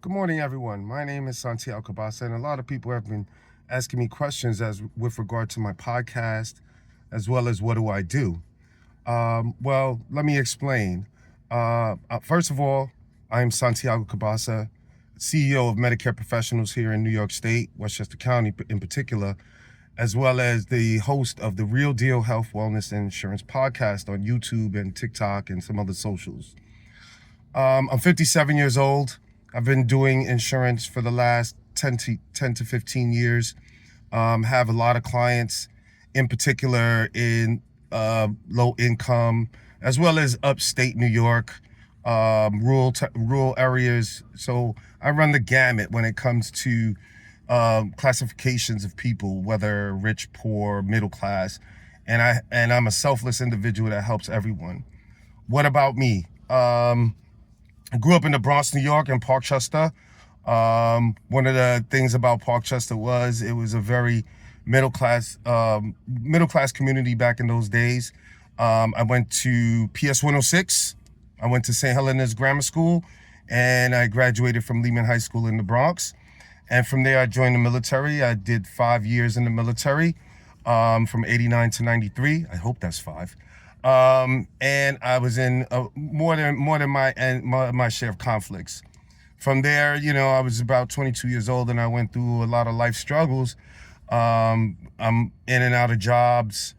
Good morning, everyone. My name is Santiago Cabasa, and a lot of people have been asking me questions as with regard to my podcast, as well as what do I do. Well, let me explain. First of all, I'm Santiago Cabasa, CEO of Medicare Professionals here in New York State, Westchester County in particular, as well as the host of the Real Deal Health, Wellness, and Insurance podcast on YouTube and TikTok and some other socials. I'm 57 years old. I've been doing insurance for the last 10 to 15 years. Have a lot of clients, in particular in low income, as well as upstate New York, rural areas. So I run the gamut when it comes to classifications of people, whether rich, poor, middle class, and I'm a selfless individual that helps everyone. What about me? I grew up in the Bronx, New York, in Parkchester. One of the things about Parkchester was it was a very middle class community back in those days. I went to PS 106. I went to St. Helena's Grammar School, and I graduated from Lehman High School in the Bronx. And from there, I joined the military. I did 5 years in the military, from '89 to '93. I hope that's five. And I was in more than my share of conflicts. From there, I was about 22 years old, and I went through a lot of life struggles. I'm in and out of jobs,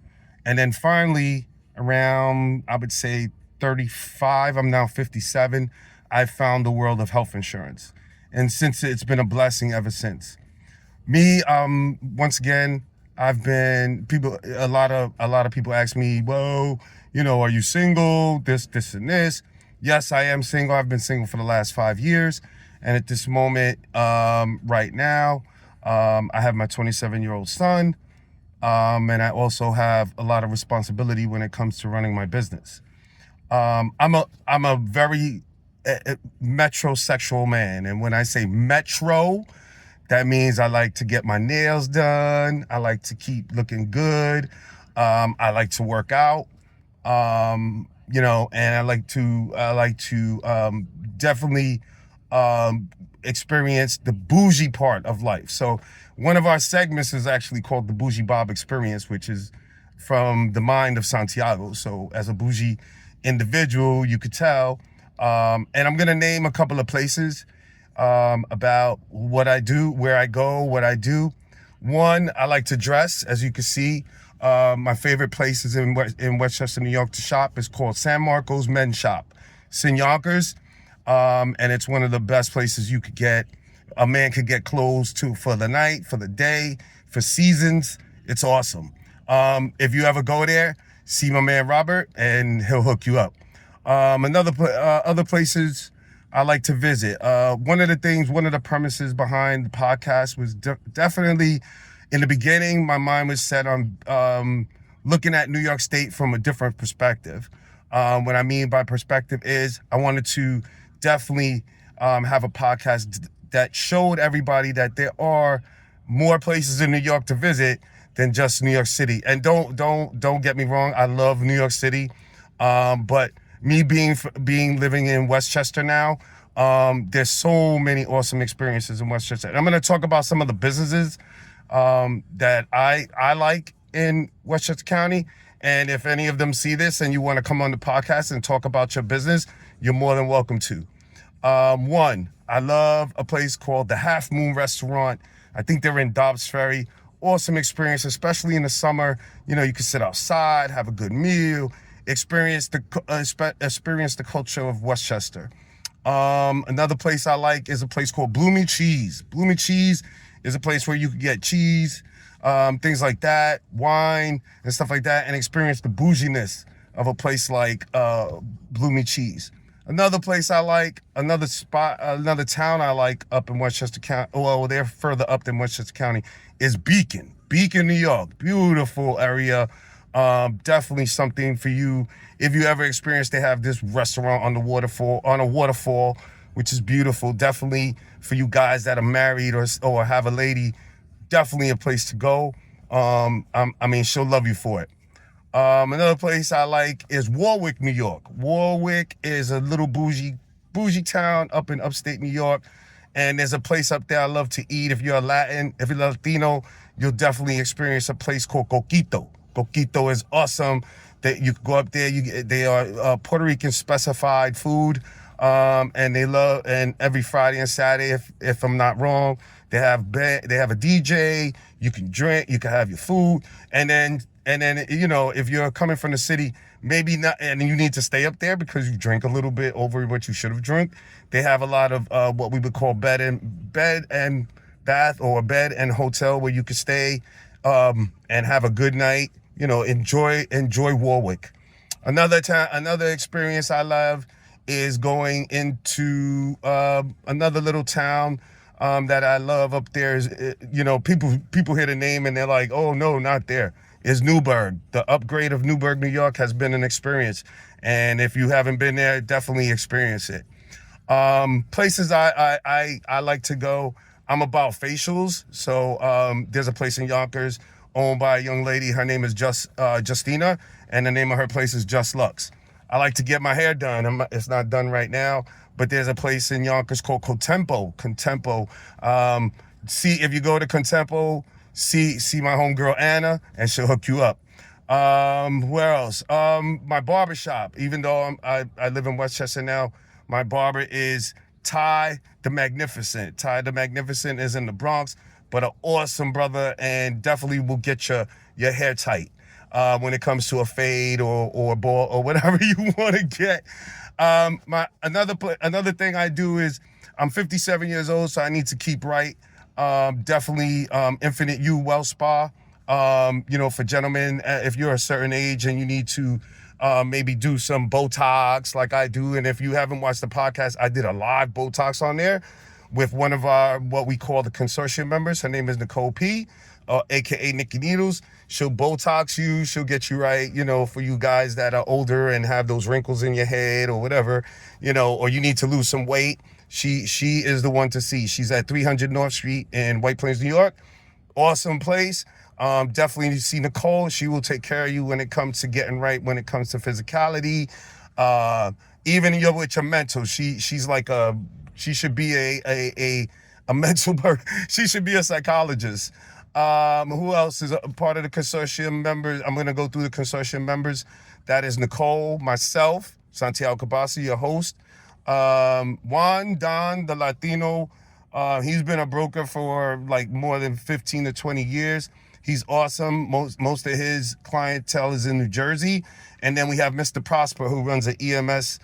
and then finally, around I would say 35. I'm now 57. I found the world of health insurance, and since it's been a blessing ever since. Me, once again, I've been people. A lot of people ask me, "Well, are you single? This, and this." Yes, I am single. I've been single for the last 5 years, and at this moment, right now, I have my 27-year-old son, and I also have a lot of responsibility when it comes to running my business. I'm a very metrosexual man, and when I say metro, that means I like to get my nails done. I like to keep looking good. I like to work out. And I like to definitely experience the bougie part of life. So one of our segments is actually called the Bougie Bob Experience, which is from the mind of Santiago. So as a bougie individual, you could tell. And I'm gonna name a couple of places about what I do, where I go, what I do. One, I like to dress. As you can see, my favorite place is in Westchester, New York to shop. It's called San Marcos Men's Shop. It's in Yonkers, and it's one of the best places you could get. A man could get clothes to for the night, for the day, for seasons. It's awesome. If you ever go there, see my man Robert, and he'll hook you up. Other places I like to visit. One of the premises behind the podcast was definitely in the beginning, my mind was set on looking at New York State from a different perspective. What I mean by perspective is I wanted to definitely have a podcast that showed everybody that there are more places in New York to visit than just New York City. And don't get me wrong, I love New York City, but me being living in Westchester now, there's so many awesome experiences in Westchester. And I'm going to talk about some of the businesses that I like in Westchester County. And if any of them see this and you want to come on the podcast and talk about your business, you're more than welcome to. One, I love a place called the Half Moon Restaurant. I think they're in Dobbs Ferry. Awesome experience, especially in the summer. You can sit outside, have a good meal, experience the culture of Westchester. Another place I like is a place called Bloomy Cheese. Bloomy Cheese is a place where you can get cheese, things like that, wine and stuff like that, and experience the bouginess of a place like Bloomy Cheese. Another place I like, another town I like up in Westchester County, well, they're further up than Westchester County, is Beacon, New York. Beautiful area. Definitely something for you. If you ever experience, they have this restaurant on a waterfall, which is beautiful. Definitely for you guys that are married or have a lady, definitely a place to go. She'll love you for it. Another place I like is Warwick, New York. Warwick is a little bougie town up in upstate New York, And there's a place up there I love to eat. If you're a Latin, if you're Latino, you'll definitely experience a place called Coquito. Coquito is awesome. That you can go up there. They are Puerto Rican specified food, and they love. And every Friday and Saturday, if I'm not wrong, they have a DJ. You can drink. You can have your food, and then if you're coming from the city, maybe not, and you need to stay up there because you drink a little bit over what you should have drunk. They have a lot of what we would call bed and bath, or a bed and hotel where you can stay and have a good night. Enjoy Warwick. Another experience I love is going into another little town that I love up there. Is people hear the name and they're like, oh no, not there. Is Newburgh. The upgrade of Newburgh, New York has been an experience, and if you haven't been there, definitely experience it. Places I like to go. I'm about facials, so there's a place in Yonkers owned by a young lady. Her name is Justina, and the name of her place is Just Lux. I like to get my hair done. It's not done right now, but there's a place in Yonkers called Contempo. If you go to Contempo, see my homegirl Anna, and she'll hook you up. Where else? My barbershop. Even though I live in Westchester now, my barber is Ty the Magnificent. Ty the Magnificent is in the Bronx, but an awesome brother, and definitely will get your hair tight when it comes to a fade or a ball or whatever you want to get. Another thing I do is I'm 57 years old, so I need to keep right. Definitely Infinite U Well Spa. For gentlemen, if you're a certain age and you need to maybe do some Botox like I do. And if you haven't watched the podcast, I did a live Botox on there with one of our, what we call the consortium members. Her name is Nicole P, AKA Nikki Needles. She'll Botox you. She'll get you right, for you guys that are older and have those wrinkles in your head or whatever, or you need to lose some weight. She is the one to see. She's at 300 North Street in White Plains, New York. Awesome place. Definitely see Nicole. She will take care of you when it comes to getting right, when it comes to physicality. Even with your mental, she's like she should be a mental person. She should be a psychologist. Who else is a part of the consortium members? I'm going to go through the consortium members. That is Nicole, myself, Santiago Cabasa, your host. Juan Don, the Latino. He's been a broker for like more than 15 to 20 years. He's awesome. Most of his clientele is in New Jersey. And then we have Mr. Prosper, who runs an EMS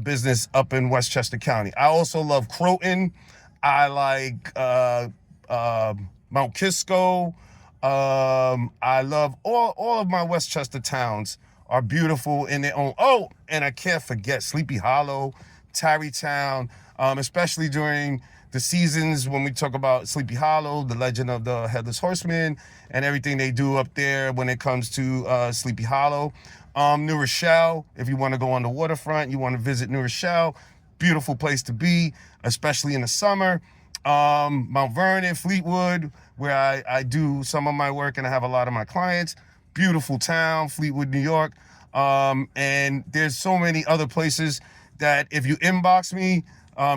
business up in Westchester County. I also love Croton. I like Mount Kisco. I love all of my Westchester towns are beautiful in their own. Oh, and I can't forget Sleepy Hollow, Tarrytown, especially during the seasons when we talk about Sleepy Hollow, the legend of the Headless Horseman, and everything they do up there when it comes to Sleepy Hollow. New Rochelle, if you want to go on the waterfront, you want to visit New Rochelle, beautiful place to be, especially in the summer. Mount Vernon, Fleetwood, where I do some of my work and I have a lot of my clients. Beautiful town, Fleetwood, New York. And there's so many other places that if you inbox me,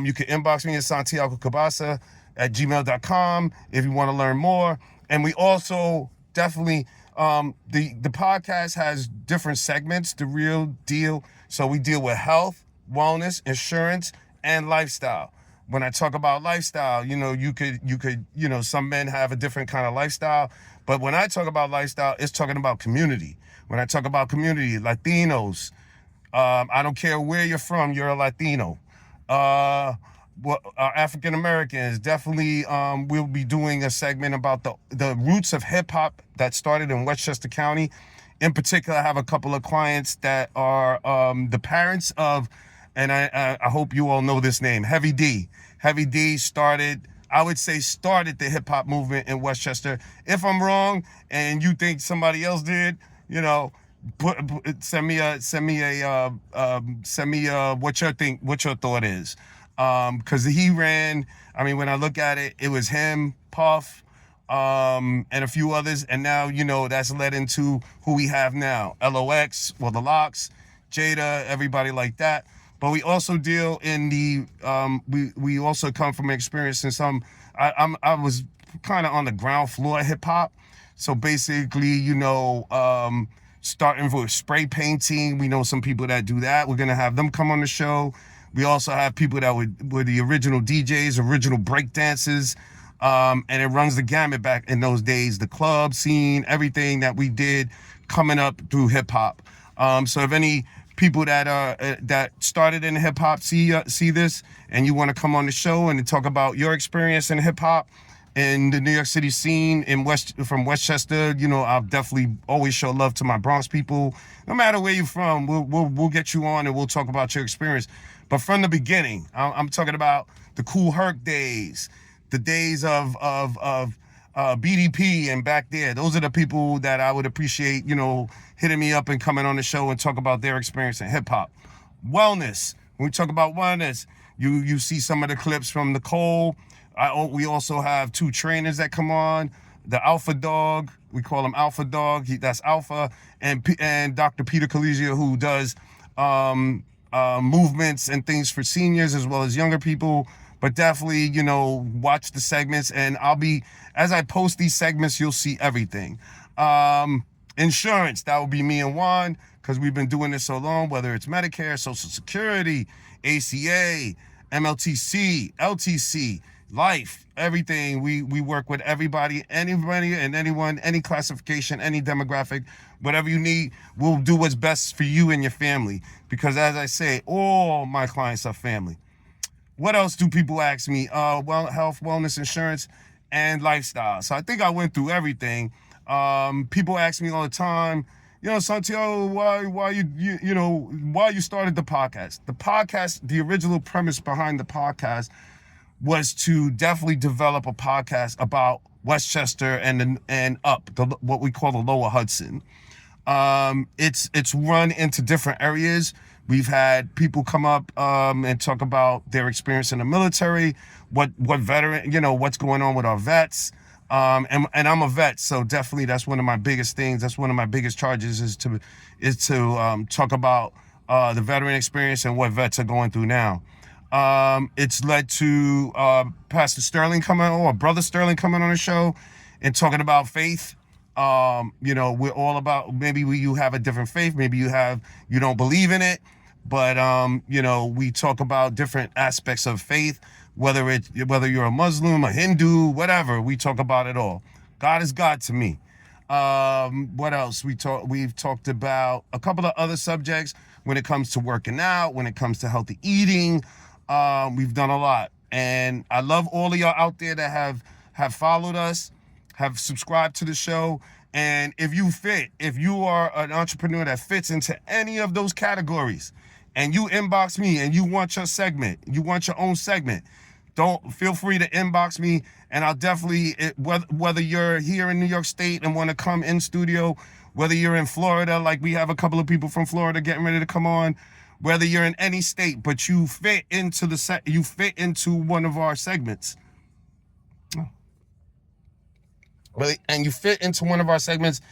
you can inbox me at santiagocabasa@gmail.com if you want to learn more. And we also definitely, the podcast has different segments, The Real Deal. So we deal with health, wellness, insurance, and lifestyle. When I talk about lifestyle, you could, some men have a different kind of lifestyle. But when I talk about lifestyle, it's talking about community. When I talk about community, Latinos, I don't care where you're from, you're a Latino. African Americans, definitely we'll be doing a segment about the roots of hip hop that started in Westchester County. In particular, I have a couple of clients that are the parents of, and I hope you all know this name, Heavy D. Heavy D started the hip hop movement in Westchester. If I'm wrong and you think somebody else did, send me what your thought is. Because he ran, when I look at it, it was him, Puff, and a few others. And now, that's led into who we have now. LOX, the Locks, Jada, everybody like that. but we also deal in the we also come from experience. Since I was kind of on the ground floor of hip hop, so basically, starting with spray painting, we know some people that do that. We're gonna have them come on the show. We also have people that were the original DJs, original break dancers, and it runs the gamut back in those days. The club scene, everything that we did coming up through hip hop. So if any people that started in hip hop see this and you want to come on the show and talk about your experience in hip hop in the New York City scene from Westchester, I'll definitely always show love to my Bronx people. No matter where you're from, we'll get you on and we'll talk about your experience. But from the beginning, I'm talking about the Kool Herc days, the days of BDP and back there. Those are the people that I would appreciate, hitting me up and coming on the show and talk about their experience in hip hop. Wellness. When we talk about wellness, you see some of the clips from Nicole. We also have 2 trainers that come on. The Alpha Dog, we call him Alpha Dog. That's Alpha, and Dr. Peter Collegia, who does movements and things for seniors as well as younger people. But definitely, watch the segments, and as I post these segments, you'll see everything. Insurance, that will be me and Juan, because we've been doing this so long, whether it's Medicare, Social Security, ACA, MLTC, LTC, life, everything. We work with everybody and anyone, any classification, any demographic, whatever you need, we'll do what's best for you and your family. Because as I say, all my clients are family. What else do people ask me? Health, wellness, insurance, and lifestyle. So I think I went through everything. People ask me all the time, Santiago, why you started the podcast? The podcast, the original premise behind the podcast was to definitely develop a podcast about Westchester and up what we call the Lower Hudson. It's run into different areas. We've had people come up and talk about their experience in the military, what veteran, what's going on with our vets. And I'm a vet, so definitely that's one of my biggest things. That's one of my biggest charges is to talk about the veteran experience and what vets are going through now. It's led to Pastor Sterling Brother Sterling coming on the show and talking about faith. We're all about, maybe you have a different faith, maybe you don't believe in it, but we talk about different aspects of faith, whether you're a Muslim, a Hindu, whatever, we talk about it all. God is God to me. What else? We've talked about a couple of other subjects when it comes to working out, when it comes to healthy eating. We've done a lot, and I love all of y'all out there that have followed us, have subscribed to the show. And if you are an entrepreneur that fits into any of those categories, and you inbox me and you want your segment, you want your own segment, don't feel free to inbox me, and I'll definitely, whether you're here in New York State and want to come in studio, whether you're in Florida, like we have a couple of people from Florida getting ready to come on, whether you're in any state, but you fit into one of our segments. And you fit into one of our segments,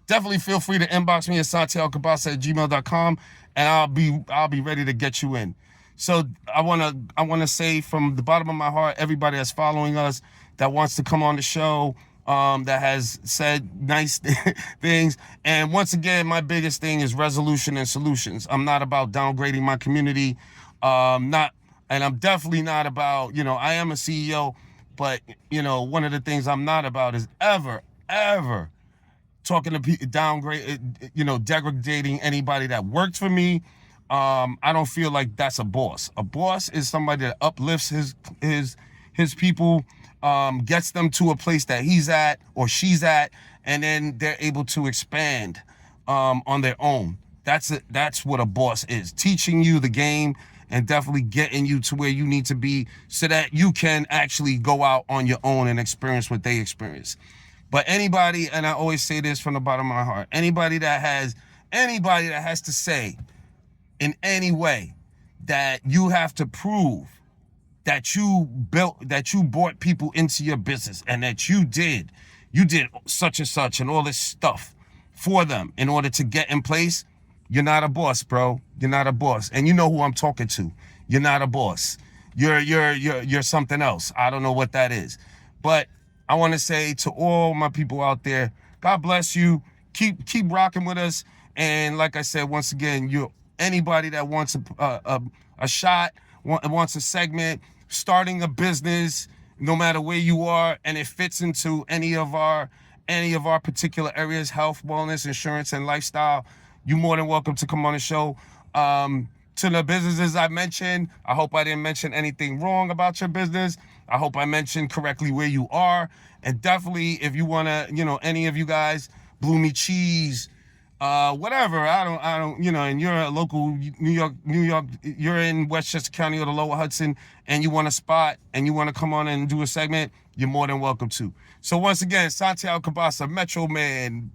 definitely feel free to inbox me at santiagocabasa@gmail.com, and I'll be ready to get you in. So I wanna say from the bottom of my heart, everybody that's following us, that wants to come on the show, that has said nice things. And once again, my biggest thing is resolution and solutions. I'm not about downgrading my community. And I'm definitely not about, I am a CEO, but, one of the things I'm not about is ever talking to people, degrading anybody that worked for me. I don't feel like that's a boss. A boss is somebody that uplifts his people, gets them to a place that he's at or she's at, and then they're able to expand on their own. That's what a boss is. Teaching you the game and definitely getting you to where you need to be so that you can actually go out on your own and experience what they experience. But anybody, and I always say this from the bottom of my heart, anybody that has to say in any way that you have to prove that you brought people into your business and that you did such and such and all this stuff for them in order to get in place, You're not a boss, bro. You're not a boss. And you know who I'm talking to. You're not a boss. You're something else. I don't know what that is. But I want to say to all my people out there, God bless you. Keep rocking with us. And like I said, once again, you're anybody that wants a shot, wants a segment, starting a business, no matter where you are, and it fits into any of our particular areas, health, wellness, insurance, and lifestyle, you're more than welcome to come on the show. To the businesses I mentioned, I hope I didn't mention anything wrong about your business. I hope I mentioned correctly where you are. And definitely, if you want to, any of you guys, Bloomy Cheese, whatever, I don't, and you're a local New York, you're in Westchester County or the Lower Hudson, and you want a spot and you want to come on and do a segment, you're more than welcome to. So once again, Santiago Cabasa, Metro Man,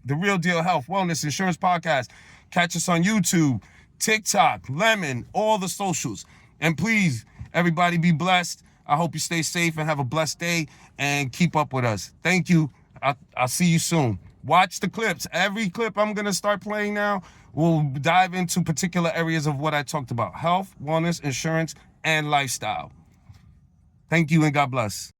The Real Deal Health, Wellness, Insurance Podcast. Catch us on YouTube, TikTok, Lemon, all the socials. And please, everybody be blessed. I hope you stay safe and have a blessed day and keep up with us. Thank you. I'll see you soon. Watch the clips. Every clip I'm going to start playing now will dive into particular areas of what I talked about. Health, wellness, insurance, and lifestyle. Thank you and God bless.